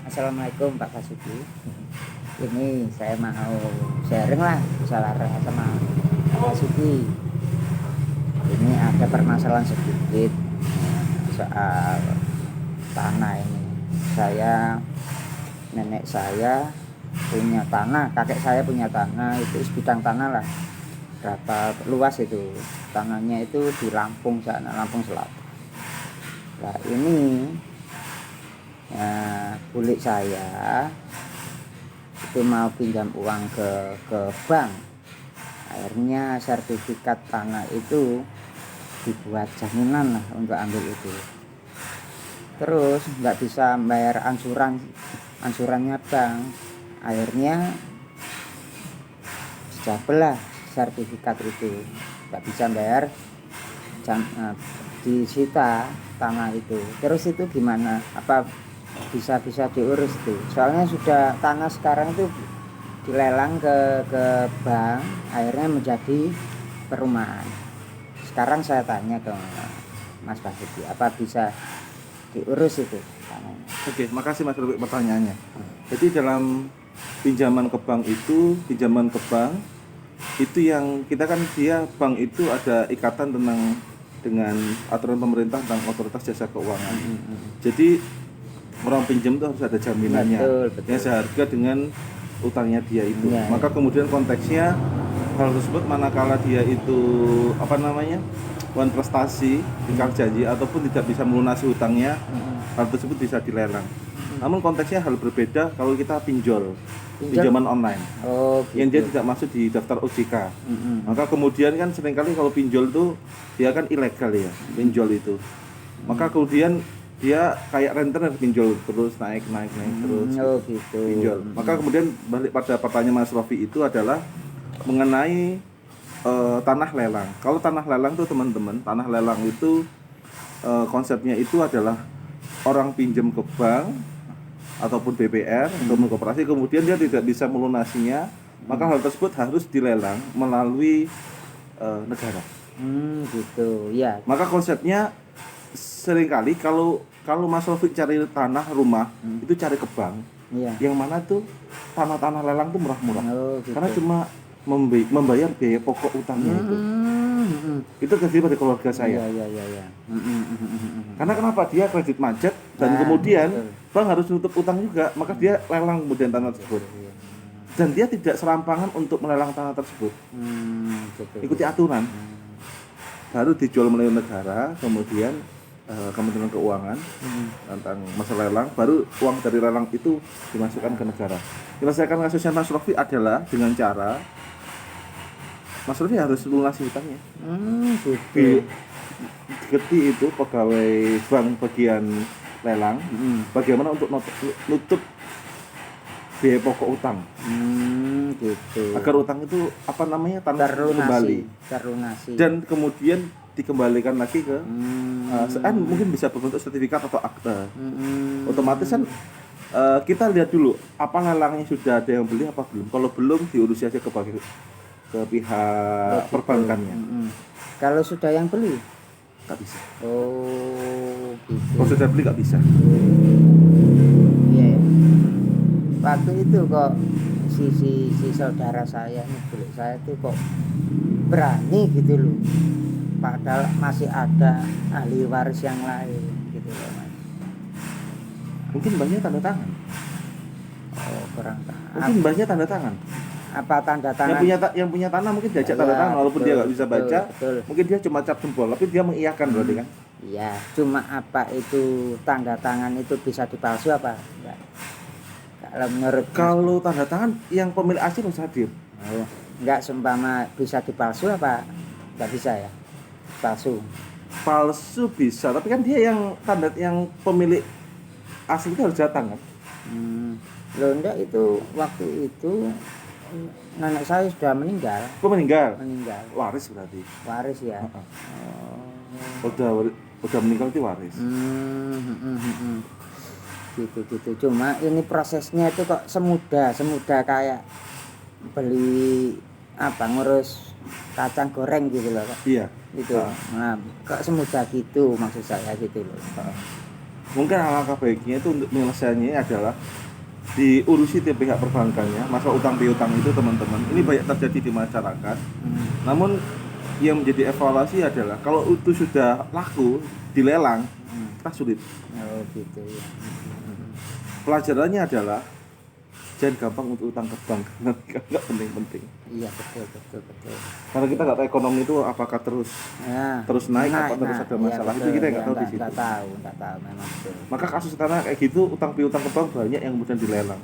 Assalamualaikum Pak Basuki. Ini saya mau sharing lah bicara sama Pak Basuki. Ini ada permasalahan sedikit soal tanah ini. Nenek saya punya tanah, kakek saya punya tanah, itu sebidang tanah lah. Berapa luas itu? Tanahnya itu di Lampung sana, Lampung Selatan. Nah ini kulit saya itu mau pinjam uang ke bank, akhirnya sertifikat tanah itu dibuat jaminan lah untuk ambil itu, terus nggak bisa bayar ansurannya bank, akhirnya dicabut lah sertifikat itu, nggak bisa bayar, disita tanah itu. Terus itu gimana, apa bisa diurus tuh? Soalnya sudah tanah sekarang itu dilelang ke bank, akhirnya menjadi perumahan. Sekarang saya tanya ke Mas Basuki, apa bisa diurus itu tanahnya? Oke, makasih Mas Rubik pertanyaannya. Jadi dalam pinjaman ke bank itu yang kita kan bank itu ada ikatan dengan aturan pemerintah tentang otoritas jasa keuangan. Jadi orang pinjam itu harus ada jaminannya, betul. yang seharga dengan utangnya dia itu. Ya, maka kemudian konteksnya hal tersebut manakala dia itu bukan prestasi, ingkar janji ataupun tidak bisa melunasi hutangnya, hal tersebut bisa dilelang. Namun konteksnya hal berbeda kalau kita pinjaman online, gitu. Yang dia tidak masuk di daftar OJK. Maka kemudian kan seringkali kalau pinjol itu dia kan ilegal ya, pinjol itu. Maka kemudian dia kayak rentenir, pinjol terus naik terus gitu. Pinjol. Maka kemudian balik pada pertanyaan Mas Rofi itu adalah mengenai tanah lelang. Kalau tanah lelang tuh teman-teman, tanah lelang itu konsepnya itu adalah orang pinjam ke bank ataupun BPR ataupun koperasi, kemudian dia tidak bisa melunasinya, maka hal tersebut harus dilelang melalui negara. Gitu ya. Maka konsepnya seringkali kalau Mas Rofiq cari tanah rumah itu cari ke bank, yang mana tuh tanah lelang tuh murah-murah, gitu. Karena cuma membayar biaya pokok utangnya itu terjadi pada keluarga saya. Iya. Karena kenapa? Dia kredit macet dan kemudian bank harus nutup utang juga, maka dia lelang kemudian tanah tersebut. Dan dia tidak serampangan untuk melelang tanah tersebut. Ikuti aturan. Baru dijual melalui negara, kemudian Kementerian Keuangan tentang masalah lelang, baru uang dari lelang itu dimasukkan ke negara. Menyelesaikan kasusnya Mas Rofi adalah dengan cara Mas Rofi harus lunasi hutangnya. Gitu. Dikerti itu pegawai bank bagian lelang, bagaimana untuk nutup biaya pokok utang, gitu. agar utang itu tanah kembali terlunasi, dan kemudian dikembalikan lagi ke mungkin bisa berbentuk sertifikat atau akta. Otomatis kan kita lihat dulu apa lelangnya sudah ada yang beli apa belum. Kalau belum, diurus aja ke pihak perbankannya. Kalau sudah yang beli nggak bisa. Gitu. Kalau sudah beli nggak bisa. Iya. Waktu itu kok si saudara saya nih, beli saya tuh kok berani gitu loh, padahal masih ada ahli waris yang lain gitu loh Mas. Mungkin banyak tanda tangan. Kurang. Mungkin banyak tanda tangan. Apa tanda tangan? Yang punya tanah mungkin diajak tanda tangan, walaupun dia nggak bisa baca. Betul. Mungkin dia cuma cap jempol, tapi dia mengiyakan berarti kan? Iya. Cuma apa itu tanda tangan itu bisa dipalsu apa? Enggak. Kalau tanda tangan yang pemilik asli harus hadir. Enggak, seumpama bisa dipalsu apa? Enggak bisa ya? Palsu bisa, tapi kan dia yang pemilik asli itu harus datang kan? Loh enggak, itu waktu itu nenek saya sudah meninggal. Meninggal. Waris berarti. Waris ya. Udah meninggal itu waris. Gitu. Cuma ini prosesnya itu kok semudah kayak beli ngurus kacang goreng gitu loh, Kak. Iya. Gitu. Nah, kok semudah gitu maksud saya gitu loh. Mungkin alangkah baiknya itu untuk penyelesaiannya adalah diurusi di pihak perbankannya. Masalah utang piutang itu teman-teman, ini banyak terjadi di masyarakat. Namun yang menjadi evaluasi adalah kalau itu sudah laku dilelang, kita sulit. Oh gitu ya. Pelajarannya adalah jangan gampang untuk utang ke bank, nggak penting-penting. Iya betul. Karena kita nggak tahu ekonomi itu apakah terus naik atau terus ada masalah, iya, itu kita nggak tahu di situ. Nggak tahu memang betul. Maka kasus tanah kayak gitu, utang piutang ke bank banyak yang kemudian dilelang.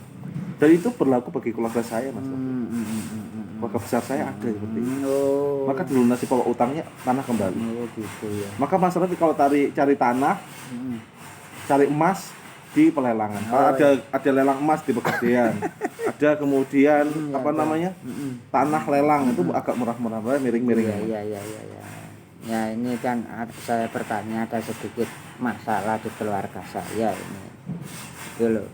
Dan itu berlaku bagi keluarga saya, Mas. Keluarga besar saya ada seperti itu. Maka dilunasi pokok utangnya, tanah kembali. Oh gitu ya. Maka Mas Rafi kalau cari tanah, cari emas di pelelangan. Kalau ada lelang emas di Pegadaian, ada kemudian tanah lelang itu agak murah-murah, miring-miring. Iya. Ya ini kan saya bertanya ada sedikit masalah di keluarga saya ini. Dulu.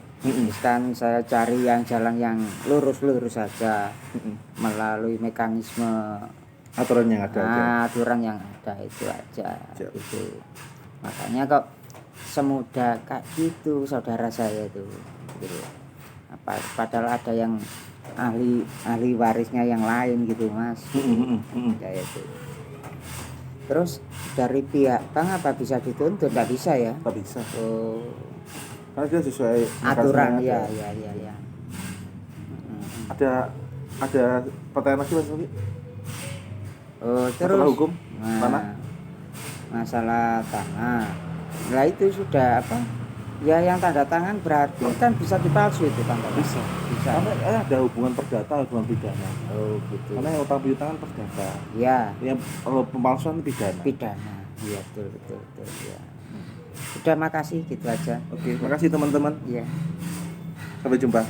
Kan saya cari yang jalan yang lurus saja melalui mekanisme aturan yang ada aturan yang ada itu aja gitu. Makanya kok semudah kayak gitu saudara saya itu gitu. Padahal ada yang ahli warisnya yang lain gitu Mas. Kayak itu. Terus dari pihak bank apa bisa dituntut? Nggak bisa ya? Nggak bisa. Oh. Karena dia sesuai aturan ya. Ada pertanyaan lagi Mas Rafi? Oh, terus masalah hukum tanah? Masalah tanah. Nah itu sudah apa? Ya yang tanda tangan berarti kan bisa dipalsu itu tanda tangan. Bisa. Karena ada hubungan perdata, hubungan pidana. Oh gitu. Karena yang utang piutang kan perdata. Ya. Yang kalau pemalsuan pidana. Iya betul ya. Udah makasih gitu aja. Oke, makasih teman-teman. Iya. Sampai jumpa.